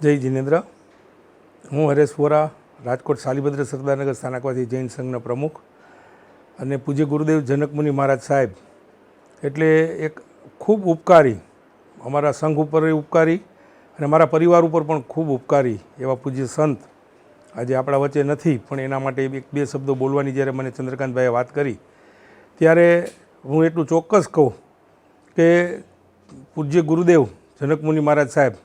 જય જિનેન્દ્ર. હું હરેશ વોરા, રાજકોટ શાલીભદ્ર સરદારનગર સ્થાનકવાસી જૈન સંઘના પ્રમુખ અને પૂજ્ય ગુરુદેવ જનકમુનિ મહારાજ સાહેબ એટલે એક ખૂબ ઉપકારી, અમારા સંઘ ઉપર ઉપકારી અને મારા પરિવાર ઉપર પણ ખૂબ ઉપકારી એવા પૂજ્ય સંત આજે આપણા વચ્ચે નથી, પણ એના માટે એક બે શબ્દો બોલવાની જ્યારે મને ચંદ્રકાંતભાઈએ વાત કરી ત્યારે હું એટલું ચોક્કસ કહું કે પૂજ્ય ગુરુદેવ જનકમુનિ મહારાજ સાહેબ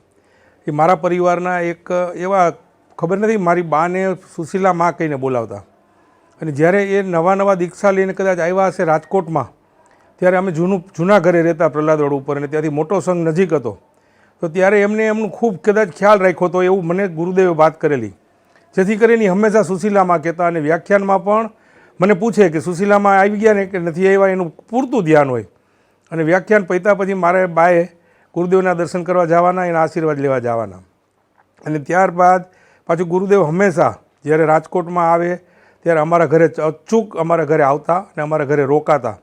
એ મારા પરિવારના એક એવા, ખબર નથી, મારી બાને સુશીલા માં કહીને બોલાવતા. અને જ્યારે એ નવા દીક્ષા લઈને કદાચ આવ્યા હશે રાજકોટમાં, ત્યારે અમે જૂના ઘરે રહેતા પ્રહલાદ રોડ ઉપર, અને ત્યાંથી મોટો સંઘ નજીક હતો. તો ત્યારે એમનું ખૂબ કદાચ ખ્યાલ રાખ્યો હતો એવું મને ગુરુદેવે વાત કરેલી, જેથી કરીને હંમેશા સુશીલામાં કહેતા. અને વ્યાખ્યાનમાં પણ મને પૂછે કે સુશીલામાં આવી ગયા ને કે નથી આવ્યા, એનું પૂરતું ધ્યાન હોય. અને વ્યાખ્યાન પત્યા પછી મારે બાએ ગુરુદેવના દર્શન કરવા જવાના, એના આશીર્વાદ લેવા જવાના. અને ત્યારબાદ પાછું ગુરુદેવ હંમેશા જ્યારે રાજકોટમાં આવે ત્યારે અમારા ઘરે અચૂક અમારા ઘરે આવતા અને અમારા ઘરે રોકાતા.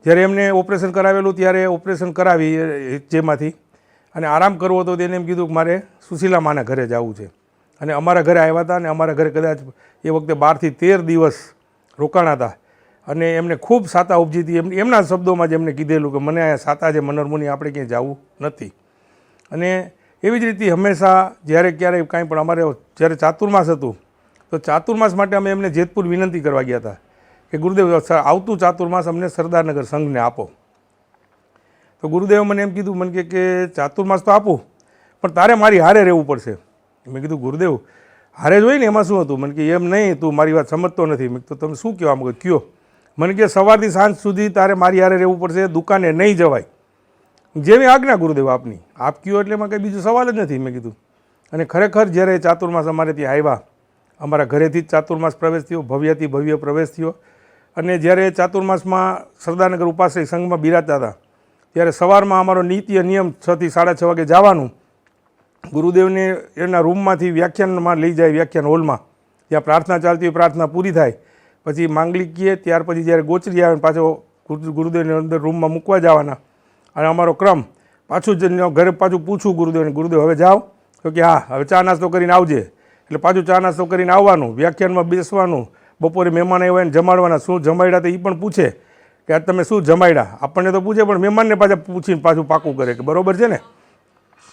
જ્યારે એમને ઓપરેશન કરાવેલું ત્યારે ઓપરેશન કરાવી જેમાંથી અને આરામ કરવો હતો, તેને એમ કીધું કે મારે સુશીલા માના ઘરે જવું છે. અને અમારા ઘરે આવ્યા હતા અને અમારા ઘરે કદાચ એ વખતે 12 થી 13 દિવસ રોકાણા હતા. અને એમને ખૂબ સાતા ઉપજી હતી. એમના શબ્દોમાં જ એમને કીધેલું કે મને અહીંયા સાતા છે મનોરમુનિ, આપણે ક્યાંય જવું નથી. અને એવી જ રીતે હંમેશા જ્યારે ક્યારેય કાંઈ પણ અમારે જ્યારે ચાતુર્માસ હતું તો ચાતુર્માસ માટે અમે એમને જેતપુર વિનંતી કરવા ગયા હતા કે ગુરુદેવ આવતું ચાતુર્માસ અમને સરદારનગર સંઘને આપો. તો ગુરુદેવે મને એમ કીધું, મને કે ચાતુર્માસ તો આપું પણ તારે મારી હારે રહેવું પડશે. મેં કીધું ગુરુદેવ હારે જ હોય ને, એમાં શું હતું? મને કે એમ નહીં, તું મારી વાત સમજતો નથી. મેં તો તમે શું કહેવા માંગો? કયો. મને કે સવારથી સાંજ સુધી તારે મારી હારે રહેવું પડશે, દુકાને નહીં જવાય, જેવી આજ્ઞા ગુરુદેવ આપની. આપ કયો એટલે એમાં કંઈ બીજો સવાલ જ નથી, મેં કીધું. અને ખરેખર જ્યારે ચાતુર્માસ અમારે ત્યાં આવ્યા, અમારા ઘરેથી જ ચાતુર્માસ પ્રવેશ થયો, ભવ્યથી ભવ્ય પ્રવેશ થયો. અને જ્યારે ચાતુર્માસમાં સરદારનગર ઉપાશ્રય સંઘમાં બિરાજતા હતા ત્યારે સવારમાં અમારો નિત્ય નિયમ 6 થી 6:30 વાગે જવાનું. ગુરુદેવને એના રૂમમાંથી વ્યાખ્યાનમાં લઈ જાય, વ્યાખ્યાન હોલમાં, ત્યાં પ્રાર્થના ચાલતી હોય, પ્રાર્થના પૂરી થાય પછી માંગલિક કીએ, ત્યાર પછી જ્યારે ગોચરી આવે પાછો ગુરુદેવને અંદર રૂમમાં મૂકવા જવાના. અને અમારો ક્રમ પાછું જ ઘરે પાછું પૂછું ગુરુદેવને, ગુરુદેવ હવે જાઓ? તો કે હા, હવે ચા નાસ્તો કરીને આવજે. એટલે પાછું ચા નાસ્તો કરીને આવવાનું, વ્યાખ્યાનમાં બેસવાનું, બપોરે મહેમાન આવ્યા એને જમાડવાના. શું જમાડ્યા તો એ પણ પૂછે કે આજ તમે શું જમાડ્યા? આપણને તો પૂછે પણ મહેમાનને પાછા પૂછીને પાછું પાકું કરે કે બરાબર છે ને,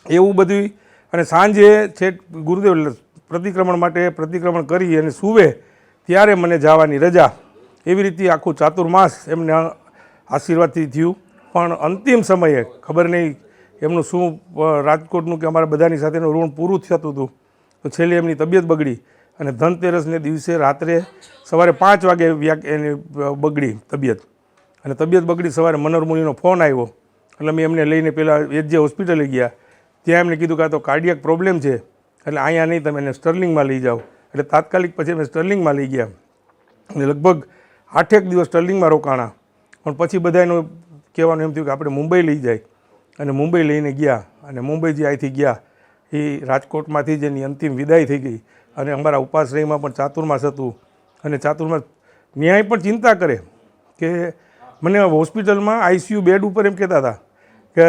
એવું બધું. અને સાંજે છેક ગુરુદેવ પ્રતિક્રમણ માટે પ્રતિક્રમણ કરી અને સૂવે ત્યારે મને જવાની રજા. એવી રીતે આખું ચાતુર્માસ એમને આશીર્વાદથી થયું. પણ અંતિમ સમયે ખબર નહીં એમનું શું રાજકોટનું કે અમારા બધાની સાથેનું ઋણ પૂરું થતું હતું. તો છેલ્લે એમની તબિયત બગડી અને ધનતેરસને દિવસે રાત્રે સવારે 5 વાગે એની બગડી તબિયત. અને તબિયત બગડી, સવારે મનોરમુનિનો ફોન આવ્યો એટલે અમે એમને લઈને પહેલાં એજે હોસ્પિટલે ગયા. ત્યાં એમને કીધું કે આ તો કાર્ડિયક પ્રોબ્લેમ છે, એટલે અહીંયા નહીં, તમે એને સ્ટર્લિંગમાં લઈ જાઓ. એટલે તાત્કાલિક પછી અમે સ્ટર્લિંગમાં લઈ ગયા અને લગભગ 8 દિવસ સ્ટર્લિંગમાં રોકાણા. પણ પછી બધાનું કહેવાનું એમ થયું કે આપણે મુંબઈ લઈ જાય. અને મુંબઈ લઈને ગયા. અને મુંબઈ જે અહીંથી ગયા એ રાજકોટમાંથી જ એની અંતિમ વિદાય થઈ ગઈ. અને અમારા ઉપાશ્રયમાં પણ ચાતુર્માસ હતું. અને ચાતુર્માસ ન્યાય પણ ચિંતા કરે કે મને હોસ્પિટલમાં ICU બેડ ઉપર એમ કહેતા હતા કે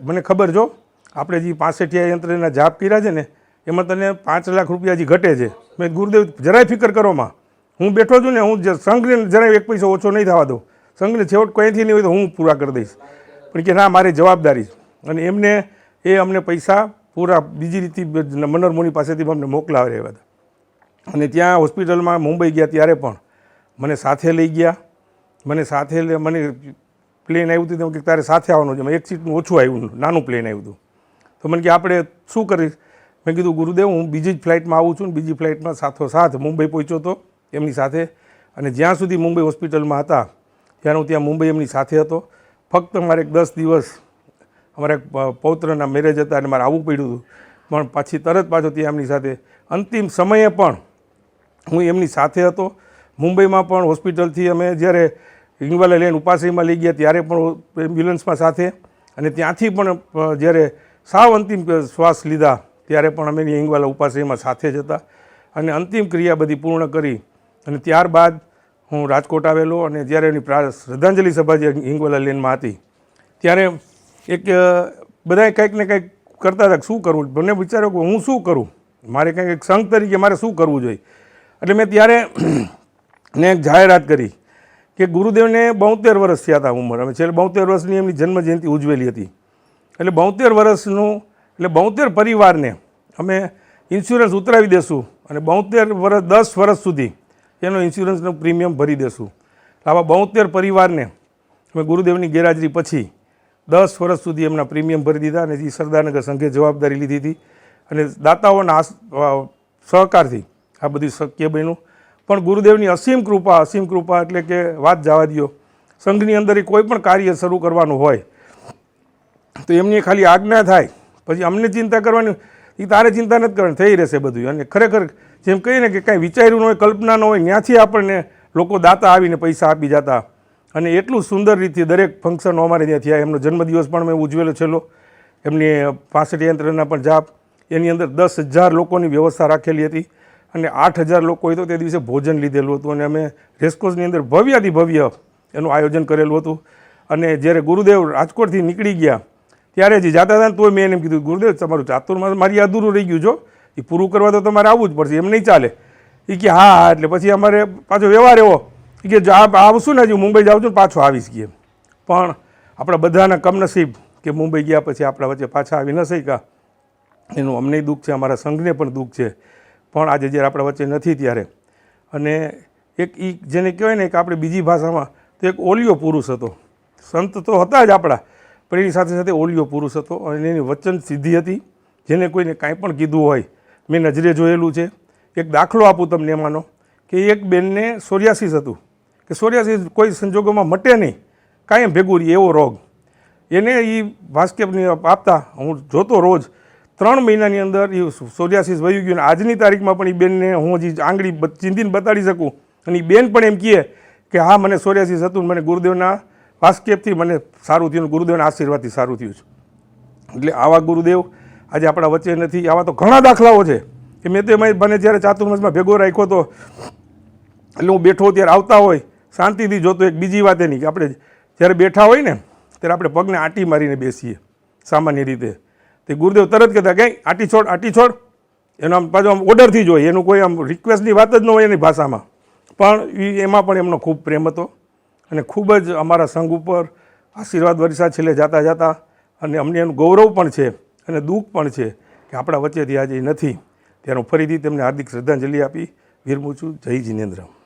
મને ખબર, જો આપણે જે 65 યંત્રના જાપ કર્યા છે ને એમાં તને 5 લાખ રૂપિયા હજી ઘટે છે. મેં ગુરુદેવ જરાય ફિકર કરોમાં, હું બેઠો છું ને, હું સંઘને જરાય 1 પૈસો ઓછો નહીં થવા દઉં. સંઘને છેવટ કંઈથી નહીં હોય તો હું પૂરા કરી દઈશ. પણ કે ના, મારી જવાબદારી. અને એમને અમને પૈસા પૂરા બીજી રીતે મનોરમુનિ પાસેથી અમને મોકલાવી રહ્યા હતા. અને ત્યાં હોસ્પિટલમાં મુંબઈ ગયા ત્યારે પણ મને સાથે લઈ ગયા. મને પ્લેન આવ્યું હતું કે તારે સાથે આવવાનું છે. 1 સીટનું ઓછું આવ્યું, નાનું પ્લેન આવ્યું હતું. તો મને કે આપણે શું કરીશ? મેં કીધું ગુરુદેવ હું બીજી જ ફ્લાઇટમાં આવું છું. બીજી ફ્લાઇટમાં સાથોસાથ મુંબઈ પહોંચ્યો હતો એમની સાથે. અને જ્યાં સુધી મુંબઈ હોસ્પિટલમાં હતા ત્યારે હું ત્યાં મુંબઈ એમની સાથે હતો. ફક્ત મારે 10 દિવસ અમારા પૌત્રના મેરેજ હતા અને મારે આવવું પડ્યું હતું. પણ પાછી તરત પાછો ત્યાં એમની સાથે અંતિમ સમયે પણ હું એમની સાથે હતો. મુંબઈમાં પણ હોસ્પિટલથી અમે જ્યારે હિંગવાલા લઈને ઉપાશ્રયમાં લઈ ગયા ત્યારે પણ એમ્બ્યુલન્સમાં સાથે. અને ત્યાંથી પણ જ્યારે સાવ અંતિમ શ્વાસ લીધા ત્યારે પણ અમે હિંગવાલા ઉપાશ્રયમાં સાથે જ હતા. અને અંતિમ ક્રિયા બધી પૂર્ણ કરી અને ત્યારબાદ હું રાજકોટ આવેલો. અને જ્યારે એની શ્રદ્ધાંજલિ સભા જે હિંગવાલા લેનમાં હતી ત્યારે એક બધાએ કંઈક ને કંઈક કરતા હતા કે શું કરવું. મને વિચાર્યો કે હું શું કરું, મારે કંઈક એક સંઘ તરીકે મારે શું કરવું જોઈએ. એટલે મેં ત્યારે ને એક જાહેરાત કરી કે ગુરુદેવને 72 વર્ષ થયા હતા ઉંમર. અમે છેલ્લે 72 વર્ષની એમની જન્મજયંતિ ઉજવેલી હતી. એટલે 72 વર્ષનું એટલે 72 પરિવારને અમે ઇન્સ્યોરન્સ ઉતરાવી દેશું અને 72 વર્ષ 10 વર્ષ સુધી એનો ઇન્સ્યોરન્સનું પ્રીમિયમ ભરી દેશું. આવા 72 પરિવારને અમે ગુરુદેવની ગેરહાજરી પછી 10 વર્ષ સુધી એમના પ્રીમિયમ ભરી દીધા અને એ સરદારનગર સંઘે જવાબદારી લીધી હતી અને દાતાઓના સહકારથી આ બધું શક્ય બન્યું. પણ ગુરુદેવની અસીમ કૃપા એટલે કે વાત જવા દો. સંઘની અંદર કોઈ પણ કાર્ય શરૂ કરવાનું હોય તો એમની ખાલી આજ્ઞા થાય, પછી અમને ચિંતા કરવાની, એ તારે ચિંતા નથી કરવાની, થઈ રહેશે બધું. અને ખરેખર જેમ કહીએ ને કે કાંઈ વિચાર્યું ન હોય, કલ્પના ન હોય, ત્યાંથી આપણને લોકો દાતા આવીને પૈસા આપી જતા. અને એટલું સુંદર રીતે દરેક ફંક્શનો અમારે ત્યાં થયા. એમનો જન્મદિવસ પણ મેં ઉજવેલો છેલ્લો, એમની 65 યંત્રના પણ જાપ. એની અંદર 10,000 લોકોની વ્યવસ્થા રાખેલી હતી અને 8,000 લોકોએ તો તે દિવસે ભોજન લીધેલું હતું. અને અમે રેસકોર્સની અંદર ભવ્યાથી ભવ્ય એનું આયોજન કરેલું હતું. અને જ્યારે ગુરુદેવ રાજકોટથી નીકળી ગયા ત્યારે જે જતા હતા ને તોય મેં એમ કીધું, ગુરુદેવ તમારું ચાતુર્માસ મારી અધૂરું રહી ગયું છો, એ પૂરું કરવા તો તમારે આવવું જ પડશે, એમ નહીં ચાલે. એ કે હા. એટલે પછી અમારે પાછો વ્યવહાર એવો કે આવશું ને, હજુ મુંબઈ જાઉં છું ને પાછો આવીશ કે. પણ આપણા બધાના કમનસીબ કે મુંબઈ ગયા પછી આપણા વચ્ચે પાછા આવી ન શક્યા. એનું અમને દુઃખ છે, અમારા સંઘને પણ દુઃખ છે. પણ આજે જ્યારે આપણા વચ્ચે નથી ત્યારે, અને એક એ જેને કહેવાય ને કે આપણે બીજી ભાષામાં તો એક ઓલિયો પુરુષ હતો. સંત તો હતા જ આપણા, પણ એની સાથે સાથે ઓલિયો પુરુષ હતો અને એની વચન સિદ્ધિ હતી. જેને કોઈને કાંઈ પણ કીધું હોય મેં નજરે જોયેલું છે. એક દાખલો આપું તમને એમાંનો કે એક બેનને સોરિયાસિસ હતું, કે સોરિયાસિસ કોઈ સંજોગોમાં મટે નહીં, કાંઈ ભેગું રહી એવો રોગ. એને એ વાસ્કેપની આપતા હું જોતો રોજ. 3 મહિનાની અંદર એ સોરિયાસિસ વહી ગયું. અને આજની તારીખમાં પણ એ બેનને હું હજી આંગળી ચીંધીને બતાડી શકું. અને એ બેન પણ એમ કહે કે હા મને સોરિયાસિસ હતું, મને ગુરુદેવના વાસ્કેપથી મને સારું થયું, ગુરુદેવના આશીર્વાદથી સારું થયું છે. એટલે આવા ગુરુદેવ આજે આપણા વચ્ચે નથી. આવા તો ઘણા દાખલાઓ છે કે મેં તો મને જ્યારે ચાતુર્માસમાં ભેગો રાખ્યો હતો એટલે હું બેઠો ત્યારે આવતા હોય શાંતિથી જોતો. એક બીજી વાત એની કે આપણે જ્યારે બેઠા હોય ને ત્યારે આપણે પગને આંટી મારીને બેસીએ સામાન્ય રીતે. તે ગુરુદેવ તરત કહેતા કે આંટી છોડ. એનો આમ પાછો આમ ઓર્ડરથી જ હોય, એનું કોઈ આમ રિક્વેસ્ટની વાત જ ન હોય એની ભાષામાં. પણ એમાં પણ એમનો ખૂબ પ્રેમ હતો અને ખૂબ જ અમારા સંઘ ઉપર આશીર્વાદ વર્ષા છેલ્લે જાતા. અને અમને એનું ગૌરવ પણ છે અને દુઃખ પણ છે કે આપણા વચ્ચેથી આજે નથી. ત્યારે હું ફરીથી તેમને હાર્દિક શ્રદ્ધાંજલિ આપી વિરમું છું. જય જિનેન્દ્ર.